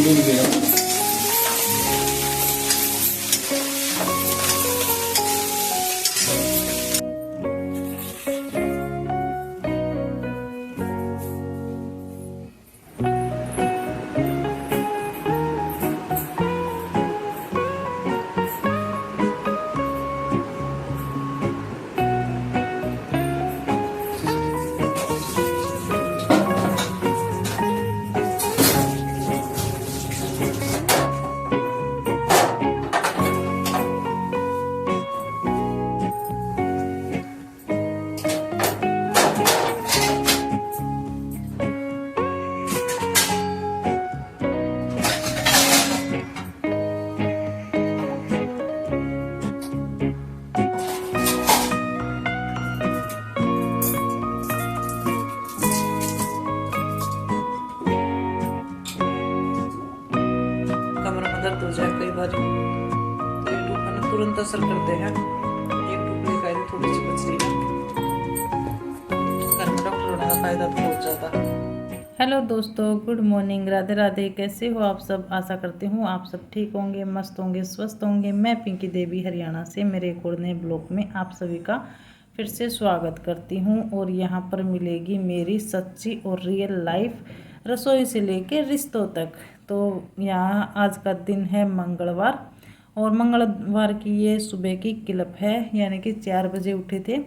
मिल गया। कमर में दर्द हो जाए कई बार तो यूट्यूब मैंने तुरंत असर करते हैं। यूट्यूब लेकर आई थोड़ी सी बच रही है, घर में डॉक्टर होने का फायदा तो बहुत ज़्यादा। हेलो दोस्तों, गुड मॉर्निंग, राधे राधे। कैसे हो आप सब? आशा करती हूँ आप सब ठीक होंगे, मस्त होंगे, स्वस्थ होंगे। मैं पिंकी देवी हरियाणा से मेरे एक और नए ब्लॉग में आप सभी का फिर से स्वागत करती हूँ। और यहाँ पर मिलेगी मेरी सच्ची और रियल लाइफ, रसोई से लेके रिश्तों तक। तो यहाँ आज का दिन है मंगलवार, और मंगलवार की ये सुबह की क्लिप है, यानी कि 4 बजे उठे थे।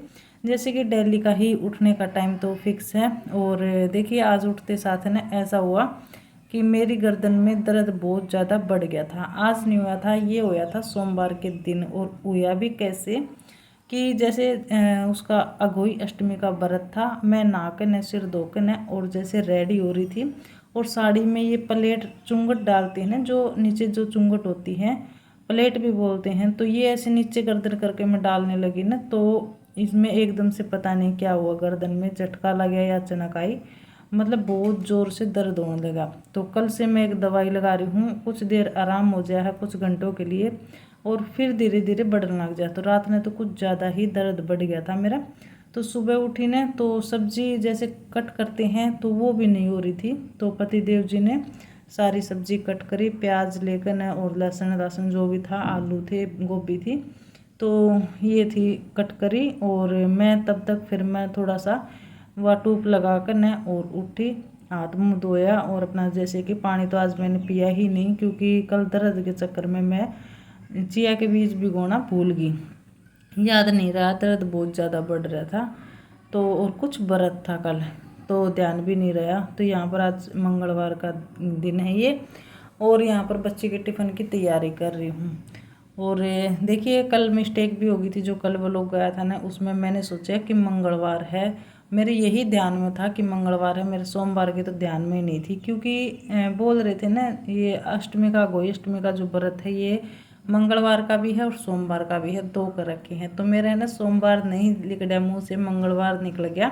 जैसे कि दिल्ली का ही उठने का टाइम तो फिक्स है। और देखिए आज उठते साथ है ना ऐसा हुआ कि मेरी गर्दन में दर्द बहुत ज़्यादा बढ़ गया था। आज नहीं हुआ था, ये हुआ था सोमवार के दिन। और हुआ भी कैसे कि जैसे उसका अघोई अष्टमी का व्रत था। मैं नहा के न सिर धो के न और जैसे रेडी हो रही थी, और साड़ी में ये प्लेट चुंगट डालते हैं ना, जो नीचे जो चुंगट होती है, प्लेट भी बोलते हैं, तो ये ऐसे नीचे गर्दन करके मैं डालने लगी ना, तो इसमें एकदम से पता नहीं क्या हुआ, गर्दन में झटका लग गया या अचानक आई, मतलब बहुत ज़ोर से दर्द होने लगा। तो कल से मैं एक दवाई लगा रही हूँ, कुछ देर आराम हो जाए है कुछ घंटों के लिए, और फिर धीरे धीरे बढ़ने लग जाए। तो रात में तो कुछ ज़्यादा ही दर्द बढ़ गया था मेरा। तो सुबह उठी ने तो सब्जी जैसे कट करते हैं तो वो भी नहीं हो रही थी। तो पतिदेव जी ने सारी सब्जी कट करी, प्याज लेकर न और लहसुन जो भी था, आलू थे, गोभी थी, तो ये थी कट करी। और मैं तब तक फिर मैं थोड़ा सा वह टूप लगा कर न और उठी, हाथ मुँह धोया, और अपना जैसे कि पानी तो आज मैंने पिया ही नहीं, क्योंकि कल दर्द के चक्कर में मैं चिया के बीज भिगोना भूल गई, याद नहीं रहा, दर्द बहुत ज़्यादा बढ़ रहा था। तो और कुछ व्रत था कल, तो ध्यान भी नहीं रहा। तो यहाँ पर आज मंगलवार का दिन है ये, और यहाँ पर बच्चे के टिफ़िन की तैयारी कर रही हूँ। और देखिए कल मिस्टेक भी हो गई थी, जो कल वो लोग गया था ना, उसमें मैंने सोचा कि मंगलवार है, मेरे यही ध्यान में था कि मंगलवार है, मेरे सोमवार के तो ध्यान में नहीं थी, क्योंकि बोल रहे थे ना ये अष्टमी का, गोई अष्टमी का जो व्रत है ये मंगलवार का भी है और सोमवार का भी है, 2 कर रखे हैं। तो मेरा है ना सोमवार नहीं लिख गया मुँह से, मंगलवार निकल गया,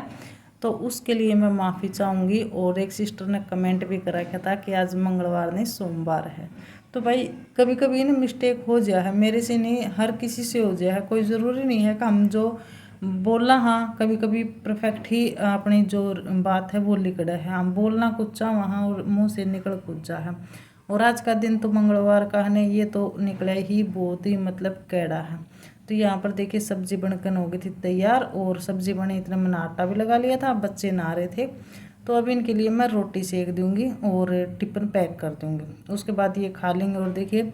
तो उसके लिए मैं माफ़ी चाहूँगी। और एक सिस्टर ने कमेंट भी कर रखा था कि आज मंगलवार नहीं सोमवार है। तो भाई कभी कभी ना मिस्टेक हो जाए है, मेरे से नहीं हर किसी से हो जाए है, कोई ज़रूरी नहीं है कि हम जो बोलना, हाँ कभी कभी परफेक्ट ही अपनी जो बात है वो लिख रहा है, हम बोलना कुछ चाह वहाँ और मुँह से निकल कुछ जा है। और आज का दिन तो मंगलवार का है ना, ये तो निकला ही बहुत ही मतलब कैड़ा है। तो यहाँ पर देखिए सब्जी बनकर हो गई थी तैयार, और सब्जी बनी इतने मैंने आटा भी लगा लिया था, बच्चे नहा रहे थे। तो अभी इनके लिए मैं रोटी सेक दूंगी और टिफिन पैक कर दूंगी, उसके बाद ये खा लेंगे। और देखिए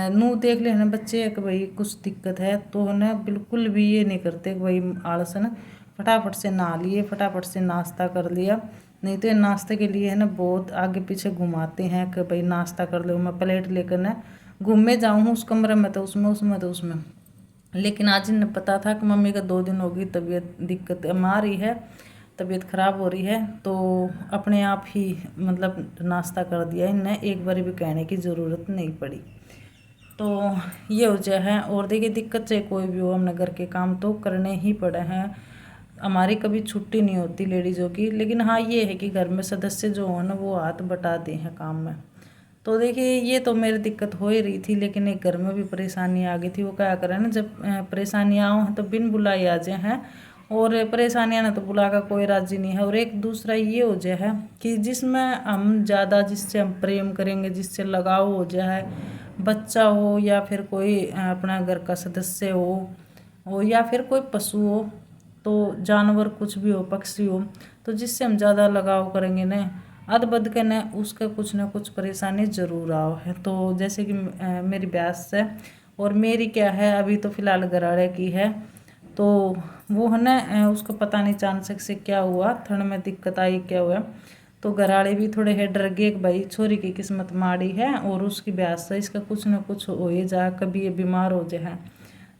नू देख ले ना बच्चे कि भाई कुछ दिक्कत है, तो ना बिल्कुल भी ये नहीं करते कि भाई आलस है ना, फटाफट से नहा लिए, फटाफट से नाश्ता कर लिया। नहीं तो नाश्ते के लिए है ना बहुत आगे पीछे घुमाते हैं कि भाई नाश्ता कर लो, मैं प्लेट लेकर ना घूमे जाऊँ उस कमरे में तो उसमें तो उसमें। लेकिन आज इन्हें पता था कि मम्मी का 2 दिन हो गई तबीयत दिक्कत आ रही है, तबीयत ख़राब हो रही है, तो अपने आप ही मतलब नाश्ता कर दिया इन्हें, एक बार भी कहने की ज़रूरत नहीं पड़ी। तो ये वजह है। और देखिए दिक्कत चाहे कोई भी हो, हमने घर के काम तो करने ही पड़े हैं, हमारी कभी छुट्टी नहीं होती लेडीज़ों की। लेकिन हाँ ये है कि घर में सदस्य जो हो ना वो हाथ बटाते हैं काम में। तो देखिए ये तो मेरी दिक्कत हो ही रही थी, लेकिन एक घर में भी परेशानी आ गई थी। वो क्या करें ना, जब परेशानी आओ तो बिन बुलाए आ जाए हैं, और परेशानियां ना तो बुला कर कोई राजी नहीं है। और एक दूसरा ये हो जाए है कि जिसमें हम ज़्यादा, जिससे हम प्रेम करेंगे, जिससे लगाव हो जाए, बच्चा हो या फिर कोई अपना घर का सदस्य हो या फिर कोई पशु हो, तो जानवर कुछ भी हो, पक्षी हो, तो जिससे हम ज़्यादा लगाव करेंगे ना, अद बद के न उसका कुछ ना कुछ परेशानी ज़रूर आओ है। तो जैसे कि मेरी ब्यास है और मेरी क्या है, अभी तो फिलहाल गराड़े की है, तो वो है ना उसको पता नहीं चांचक से क्या हुआ, थन में दिक्कत आई क्या हुआ, तो घराड़े भी थोड़े है डर गए कि भाई छोरी की किस्मत माड़ी है और उसकी ब्यास है, इसका कुछ ना कुछ हो ही जा, कभी ये बीमार हो जाए।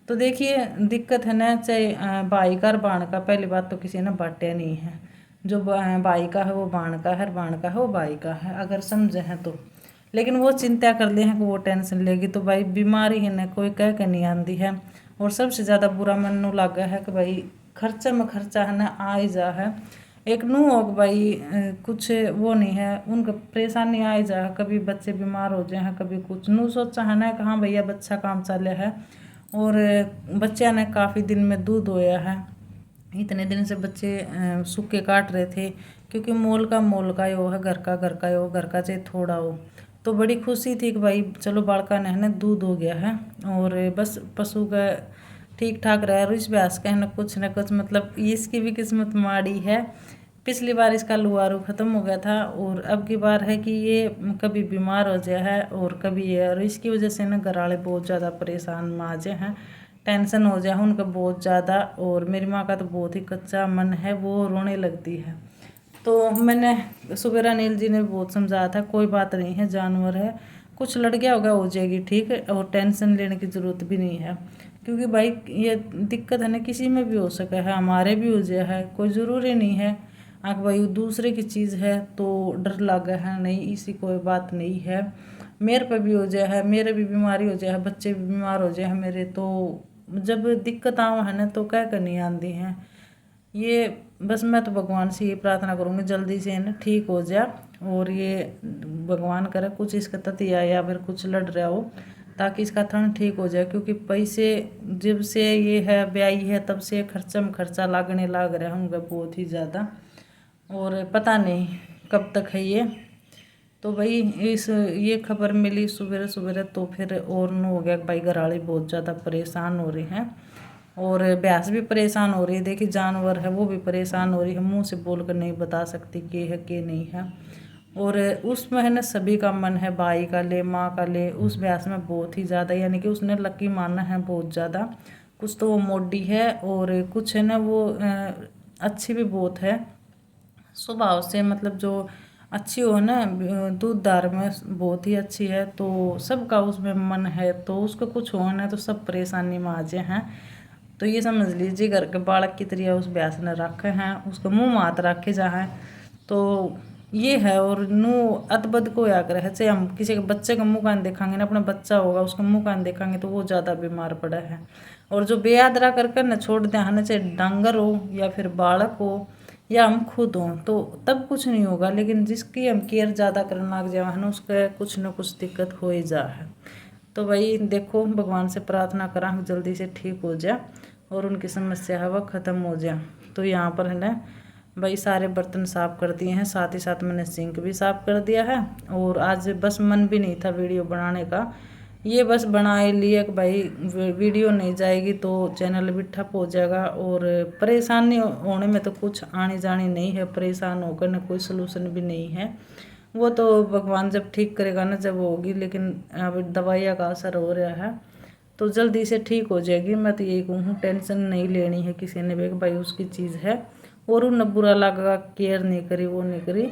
तो देखिए दिक्कत है ना, चाहे भाई का और बाण का, पहली बात तो किसी ने बांटे नहीं है, जो भाई का है वो बाण का है, बाण का है वो भाई का है, अगर समझे हैं तो। लेकिन वो चिंता कर ले हैं कि वो टेंशन लेगी, तो भाई बीमारी है ना कोई कह के नहीं आती है। और सबसे ज़्यादा बुरा मन लगा है कि भाई खर्चा में खर्चा है ना आ ही जा है, एक नू हो भाई कुछ वो नहीं है, उनका परेशानी आ ही जा, कभी बच्चे बीमार हो जाए हैं, कभी कुछ नू सोचा है ना कि हाँ भैया बच्चा काम चले है, और बच्चा ने काफ़ी दिन में दूध होया है, इतने दिन से बच्चे सूखे काट रहे थे, क्योंकि मोल का ही हो है, घर का ही हो, घर का चाहे थोड़ा हो, तो बड़ी खुशी थी कि भाई चलो बालका ने है ना दूध हो गया है, और बस पशु का ठीक ठाक रहा है। और इस ब्यास का है ना कुछ मतलब इसकी भी किस्मत माड़ी है, पिछली बार इसका लुआरू ख़त्म हो गया था, और अब की बार है कि ये कभी बीमार हो जाए है और कभी ये, और इसकी वजह से ना घरवाले बहुत ज़्यादा परेशान माजे हैं, टेंशन हो जाए उनका बहुत ज़्यादा। और मेरी माँ का तो बहुत ही कच्चा मन है, वो रोने लगती है। तो मैंने सुबेरा नील जी ने बहुत समझाया था, कोई बात नहीं है, जानवर है, कुछ लड़ गया होगा हो जाएगी ठीक है, और टेंशन लेने की ज़रूरत भी नहीं है, क्योंकि भाई ये दिक्कत है ना किसी में भी हो सका है, हमारे भी हो जाए है, कोई ज़रूरी नहीं है आँख भाई दूसरे की चीज़ है तो डर लगा है, नहीं इसी कोई बात नहीं है, मेरे पे भी हो जाए है, मेरे भी बीमारी हो जाए है, बच्चे भी बीमार हो जाए है मेरे, तो जब दिक्कत आवा है ना तो क्या करनी आती हैं ये। बस मैं तो भगवान से ये प्रार्थना करूँगी जल्दी से ना ठीक हो जाए, और ये भगवान करे कुछ इसका ततिया या फिर कुछ लड़ रहा हो, ताकि इसका थन ठीक हो जाए, क्योंकि पैसे जब से ये है ब्याई है तब से खर्चा में खर्चा लागने लग रहा है उनका बहुत ही ज़्यादा, और पता नहीं कब तक है ये। तो भाई ये खबर मिली सवेरे सवेरे, तो फिर और न हो गया भाई घरवाली बहुत ज़्यादा परेशान हो रही हैं, और भैंस भी परेशान हो रही है, देखिए जानवर है वो भी परेशान हो रही है, मुंह से बोल कर नहीं बता सकती कि है कि नहीं है। और उसमें है ना सभी का मन है, भाई का ले, माँ का ले, उस भैंस में बहुत ही ज़्यादा, यानी कि उसने लकी माना है बहुत ज़्यादा, कुछ तो वो मोटी है और कुछ है ना वो अच्छी भी बहुत है स्वभाव से, मतलब जो अच्छी हो ना दूधदार में बहुत ही अच्छी है, तो सबका उसमें मन है, तो उसको कुछ हो ना तो सब परेशानी में आ जाए हैं। तो ये समझ लीजिए घर के बालक की तरह उस भैंस ने रखे हैं, उसको मुँह में हाथ रखे जाए, तो ये है। और नू अतबद को या कर है, चाहे हम किसी के बच्चे का मुँह कान देखेंगे ना, अपना बच्चा होगा उसका मुँह कान देखेंगे तो वो ज़्यादा बीमार पड़ा है। और जो बेयादरा करके न छोड़ दें, है ना, चाहे डांगर हो या फिर बालक हो या हम खुद हों, तो तब कुछ नहीं होगा, लेकिन जिसकी हम केयर ज़्यादा करना लग जाए है ना, उसका कुछ ना कुछ दिक्कत हो ही जा है। तो भाई देखो भगवान से प्रार्थना करा जल्दी से ठीक हो जाए और उनकी समस्या है वह ख़त्म हो जाए। तो यहाँ पर है ना भाई सारे बर्तन साफ़ कर दिए हैं, साथ ही साथ मैंने सिंक भी साफ़ कर दिया है। और आज बस मन भी नहीं था वीडियो बनाने का, ये बस बनाए लिए कि भाई वीडियो नहीं जाएगी तो चैनल भी ठप हो जाएगा, और परेशानी होने में तो कुछ आनी जानी नहीं है, परेशान होकर ना कोई सलूशन भी नहीं है, वो तो भगवान जब ठीक करेगा ना जब होगी। लेकिन अब दवाइयाँ का असर हो रहा है तो जल्दी से ठीक हो जाएगी। मैं तो यही कहूँ टेंशन नहीं लेनी है किसी ने भी, भाई उसकी चीज़ है और उन बुरा लगा केयर नहीं करी वो नहीं करी,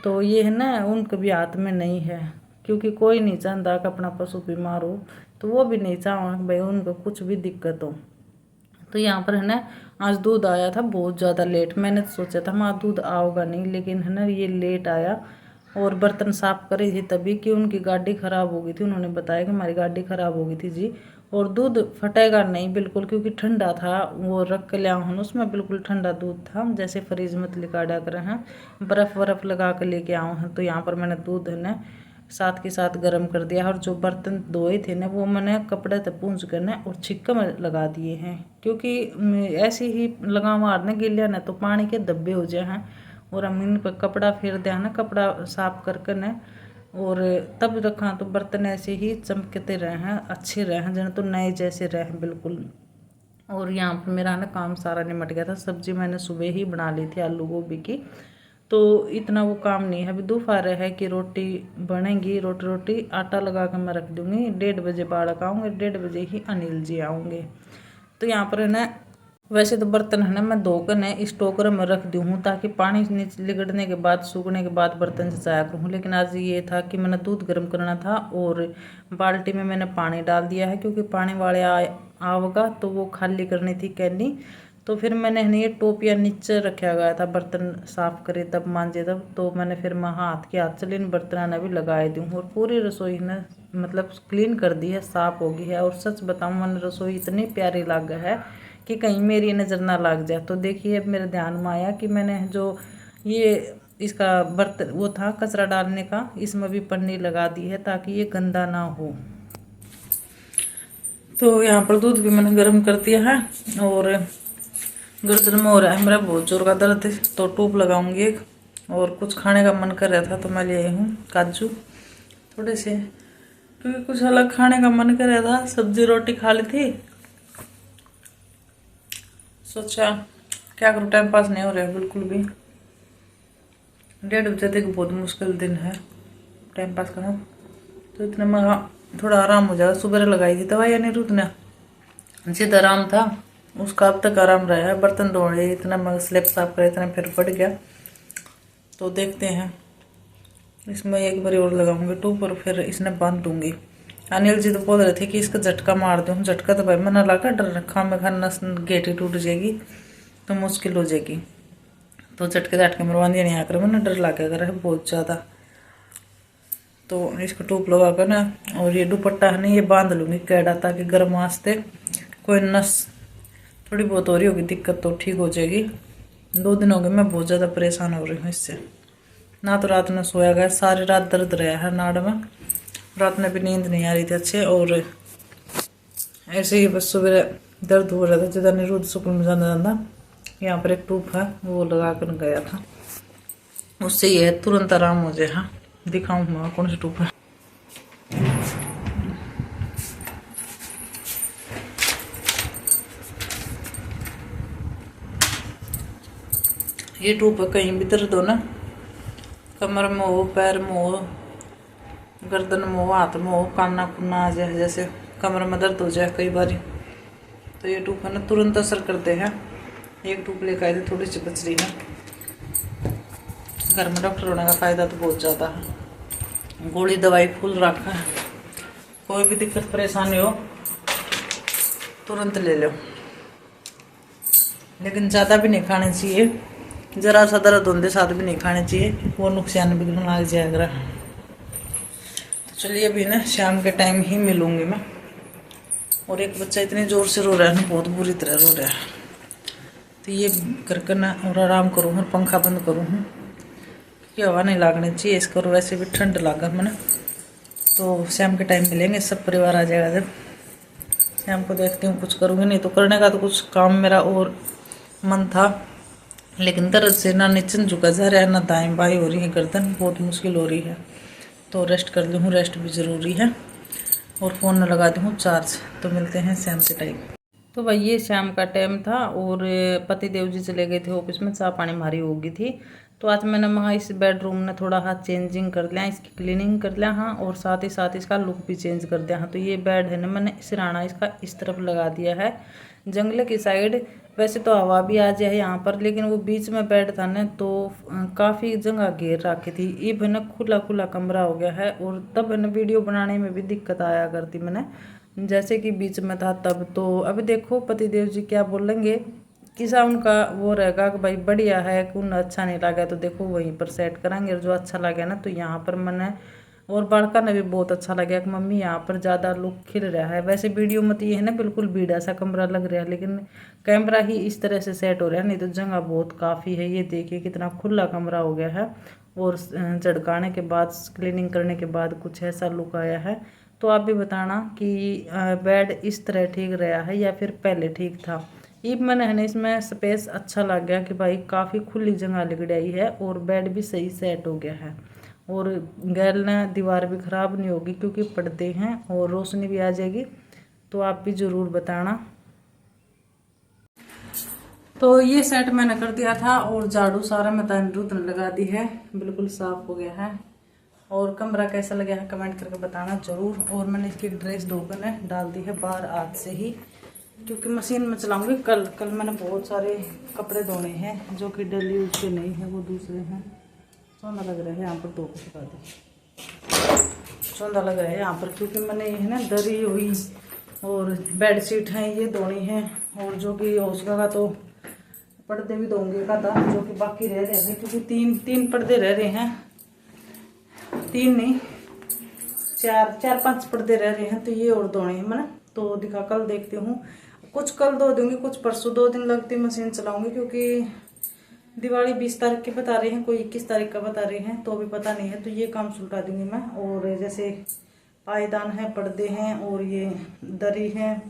तो ये है ना उनके भी हाथ में नहीं है, क्योंकि कोई नहीं चाहता कि अपना पशु बीमार हो, तो वो भी नहीं चाहा भाई उनको कुछ भी दिक्कत हो। तो यहाँ पर है ना आज दूध आया था बहुत ज़्यादा लेट, मैंने तो सोचा था माँ दूध आओगा नहीं, लेकिन है ना ये लेट आया। और बर्तन साफ़ करी थी तभी कि उनकी गाड़ी ख़राब हो गई थी, उन्होंने बताया कि हमारी गाड़ी ख़राब हो गई थी जी, और दूध फटेगा नहीं बिल्कुल, क्योंकि ठंडा था, वो रख के ले आओ हम उसमें बिल्कुल ठंडा दूध था, जैसे फ्रिज में लिका डाक रहे हैं, बर्फ़ लगा के लेके आओ हैं। तो यहाँ पर मैंने दूध है ना साथ के साथ गर्म कर दिया। और जो बर्तन धोए थे ना वो मैंने कपड़े तक पूंछ कर ना और छिक्का में लगा दिए हैं, क्योंकि ऐसे ही लगा मारने गिलिया ना तो पानी के धब्बे हो जाए हैं। और हम इन पर कपड़ा फेर दिया ना, कपड़ा साफ करके ना और तब रखा तो बर्तन ऐसे ही चमकते रहे हैं, अच्छे रहे हैं, जन तो नए जैसे रहे हैं बिल्कुल। और यहाँ पर मेरा ना काम सारा निमट गया था। सब्जी मैंने सुबह ही बना ली थी आलू गोभी की, तो इतना वो काम नहीं है। अभी दोपहर है कि रोटी बनेगी, रोटी आटा लगा कर मैं रख दूँगी। 1:30 बजे बालक आऊँगे, 1:30 बजे ही अनिल जी आऊँगे। तो यहाँ पर है ना, वैसे तो बर्तन है ना मैं धोकर ना इस टोकरे में रख दी हूँ ताकि पानी नीचे लिगड़ने के बाद सूखने के बाद बर्तन सजाया करूँ। लेकिन आज ये था कि मैंने दूध गर्म करना था और बाल्टी में मैंने पानी डाल दिया है, क्योंकि पानी वाले आवेगा तो वो खाली करनी थी कैनी। तो फिर मैंने ये टोपिया नीचे रखा गया था, बर्तन साफ करे तब मांजे तब, तो मैंने फिर मैं हाथ के हाथ चले इन बर्तनों ने भी लगाए दूँ। और पूरी रसोई ने मतलब क्लीन कर दी है, साफ हो गई है। और सच बताऊँ मैंने रसोई इतनी प्यारी लग है कि कहीं मेरी नज़र ना लग जाए। तो देखिए मेरे ध्यान में आया कि मैंने जो ये इसका बर्तन वो था कचरा डालने का, इसमें भी पन्नी लगा दी है ताकि ये गंदा ना हो। तो यहाँ पर दूध भी मैंने गर्म कर दिया है और गर्दन में हो रहा है मेरा बहुत जोर का दर्द, तो टूप लगाऊंगी एक। और कुछ खाने का मन कर रहा था तो मैं ले आई हूँ काजू थोड़े से, क्योंकि कुछ अलग खाने का मन कर रहा था। सब्जी रोटी खा ली थी, सोचा क्या करूँ, टाइम पास नहीं हो रहा है बिल्कुल भी। 1:30 बजे तक बहुत मुश्किल दिन है टाइम पास करना, तो इतने में थोड़ा आराम हो जाएगा। सुबह लगाई थी दवाई अनिरुद्ध ने, जितना आराम था उसका अब तक आराम रहा है। बर्तन धो रहे इतना मैं स्लेब साफ करे इतना फिर पड़ गया। तो देखते हैं, इसमें एक बार और लगाऊंगी टूप और फिर इसने बांध दूंगी। अनिल जी तो बोल रहे थे कि इसका झटका मार दूँ, झटका तो भाई मैंने लगा डर रखा मैं खाना गेटी टूट जाएगी तो मुश्किल हो जाएगी, तो झटके मरवा दिया नहीं आकर, मैंने डर लगा कर है बहुत ज़्यादा। तो इसको टूप लगा कर ना और ये दुपट्टा है ना ये बांध लूँगी कैड़ा, ताकि गर्म वास्ते कोई नस थोड़ी बहुत हो रही होगी दिक्कत तो ठीक हो जाएगी। 2 दिन हो गए मैं बहुत ज़्यादा परेशान हो रही हूँ इससे, ना तो रात में सोया गया, सारी रात दर्द रहा है नाड़ में, रात में भी नींद नहीं आ रही थी अच्छे। और ऐसे ही बस सुबह दर्द हो रहा था ज़्यादा, निरुद्ध स्कूल में जाना यहाँ पर एक टूप है वो लगा कर गया था, उससे ये तुरंत आराम हो जाए। हाँ दिखाऊँ मैं कौन सी टूप है। ये टूप है, कहीं भी दर्द हो ना, कमर में हो, पैर में हो, गर्दन में हो, हाथ में हो, काना कुन्ना आ जाए, जैसे कमर में दर्द हो जाए कई बार, तो ये टूप है ना तुरंत असर करते हैं। एक टूप लेकर आए थे, थोड़ी सी बच रही है। घर में डॉक्टर होने का फ़ायदा तो बहुत ज़्यादा है, गोली दवाई फुल रखा है, कोई भी दिक्कत परेशानी हो तुरंत ले लो। लेकिन ज़्यादा भी नहीं खाने चाहिए, ज़रा सा दर्द होने साथ भी नहीं खाने चाहिए, वो नुकसान भी लग जाएगा। तो चलिए अभी ना शाम के टाइम ही मिलूँगी मैं। और एक बच्चा इतने ज़ोर से रो रहा है ना, बहुत बुरी तरह रो रहा है, तो ये कर ना और आराम करूँ और पंखा बंद करूँ कि हवा नहीं लागनी चाहिए इसको। और वैसे भी ठंड लगा मैंने, तो शाम के टाइम मिलेंगे, सब परिवार आ जाएगा जब। शाम को देखती हूँ कुछ करूँगी, नहीं तो करने का तो कुछ काम मेरा और मन था, लेकिन दर्द से ना नीचे झुका जा रहा है ना दाएं बाएं हो रही है, गर्दन बहुत मुश्किल हो रही है। तो रेस्ट कर लूँ, रेस्ट भी ज़रूरी है। और फ़ोन में लगा दूँ चार्ज, तो मिलते हैं शाम के टाइम। तो भाई ये शाम का टाइम था और पति देव जी चले गए थे ऑफिस में, चाय पानी हमारी हो गई थी। तो आज मैंने वहाँ इस बेडरूम में थोड़ा हाँ चेंजिंग कर लिया, इसकी क्लीनिंग कर लिया हाँ, और साथ ही साथ इसका लुक भी चेंज कर दिया हाँ। तो ये बेड है ना मैंने सिरहाना इसका इस तरफ लगा दिया है जंगले की साइड। वैसे तो हवा भी आ जाए यहाँ पर, लेकिन वो बीच में बेड था ना तो काफ़ी जगह घेर रखी थी। ये है ना खुला खुला कमरा हो गया है, और तब है ना वीडियो बनाने में भी दिक्कत आया करती मैंने, जैसे कि बीच में था तब। तो अभी देखो पतिदेव जी क्या बोलेंगे, किसा उनका वो रहेगा कि भाई बढ़िया है, कि उन्हें अच्छा नहीं लगा तो देखो वहीं पर सेट करेंगे, और जो अच्छा लगे ना तो यहाँ पर मैंने और बड़का ने भी बहुत अच्छा लगा कि मम्मी यहाँ पर ज़्यादा लुक खिल रहा है। वैसे वीडियो में तो ये है ना बिल्कुल बीड़ा सा कमरा लग रहा है, लेकिन कैमरा ही इस तरह से सेट हो रहा है, नहीं तो जगह बहुत काफ़ी है। ये देखिए कितना खुला कमरा हो गया है और झड़काने के बाद क्लीनिंग करने के बाद कुछ ऐसा लुक आया है। तो आप भी बताना कि बेड इस तरह ठीक रहा है या फिर पहले ठीक था। ये मैंने है ना इसमें स्पेस अच्छा लग गया कि भाई काफ़ी खुली जगह लगड़ाई है और बेड भी सही सेट हो गया है और गैल ना दीवार भी ख़राब नहीं होगी क्योंकि पर्दे हैं और रोशनी भी आ जाएगी। तो आप भी ज़रूर बताना। तो ये सेट मैंने कर दिया था और झाड़ू सारा मैं तंदुरुस्त लगा दी है, बिल्कुल साफ हो गया है। और कमरा कैसा लगा है कमेंट करके बताना जरूर। और मैंने इसकी ड्रेस धोकर डाल दी है बाहर आज से ही, क्योंकि मशीन में चलाऊंगी। कल मैंने बहुत सारे कपड़े धोने हैं जो कि डेली यूज के नहीं है, वो दूसरे हैं। सोना लग रहा है यहाँ पर, धो के सुखा दी। सोना लग रहा है यहाँ पर क्योंकि मैंने ये है ना दरी हुई और बेडशीट हैं ये धोनी है। और जो कि हौसला का तो पर्दे भी धोंगे का था जो कि बाकी रह रहे हैं, क्योंकि तीन पर्दे रह रहे हैं, 3 नहीं 4-5 पर्दे रह रहे हैं। तो ये और धोने हैं मैंने, तो दिखा कल देखती हूँ। कुछ कल धो दूंगी, कुछ परसों, 2 दिन लगती मशीन चलाऊंगी क्योंकि दिवाली 20 तारीख की बता रहे हैं, कोई 21 तारीख का बता रहे हैं, तो अभी पता नहीं है। तो ये काम सुलटा दूंगी मैं। और जैसे पायदान है, पर्दे हैं और ये दरी है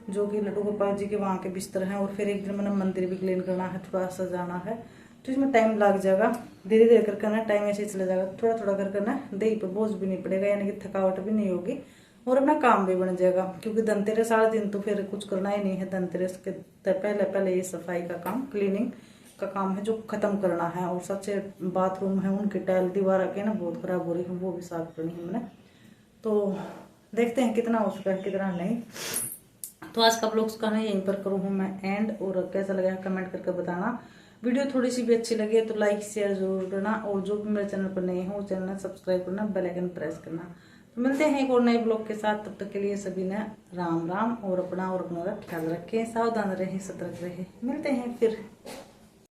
जो कि लड्डू गोपाल जी के वहाँ के बिस्तर हैं। और फिर एक दिन मैंने मंदिर भी क्लीन करना है, थोड़ा सा जाना है, तो इसमें टाइम लग जाएगा। धीरे धीरे कर करना, टाइम ऐसे ही चला जाएगा, थोड़ा थोड़ा कर करना, देह पर बोझ भी नहीं पड़ेगा, यानी कि थकावट भी नहीं होगी और अपना काम भी बन जाएगा। क्योंकि धनतेरस सारा दिन तो फिर कुछ करना ही नहीं है। धनतेरस के पहले ये सफाई का काम, क्लीनिंग का काम है जो खत्म करना है। और सबसे बाथरूम है उनकी टाइल दीवार के ना बहुत खराब हो रही है, वो भी साफ करनी है मैंने। तो देखते हैं कितना हो सका है कितना नहीं। तो आज का ब्लॉग्स का यहीं पर करूँ हूँ मैं एंड। और कैसा लगा है कमेंट करके बताना। वीडियो थोड़ी सी भी अच्छी लगी है तो लाइक शेयर जरूर करना। और जो भी मेरे चैनल पर नए हो चैनल सब्सक्राइब करना, बेल आइकन प्रेस करना। तो मिलते हैं एक और नए ब्लॉग के साथ, तब तक के लिए सभी ने राम राम। और अपना ख्याल रखें, सावधान रहें, सतर्क रहें। मिलते हैं फिर।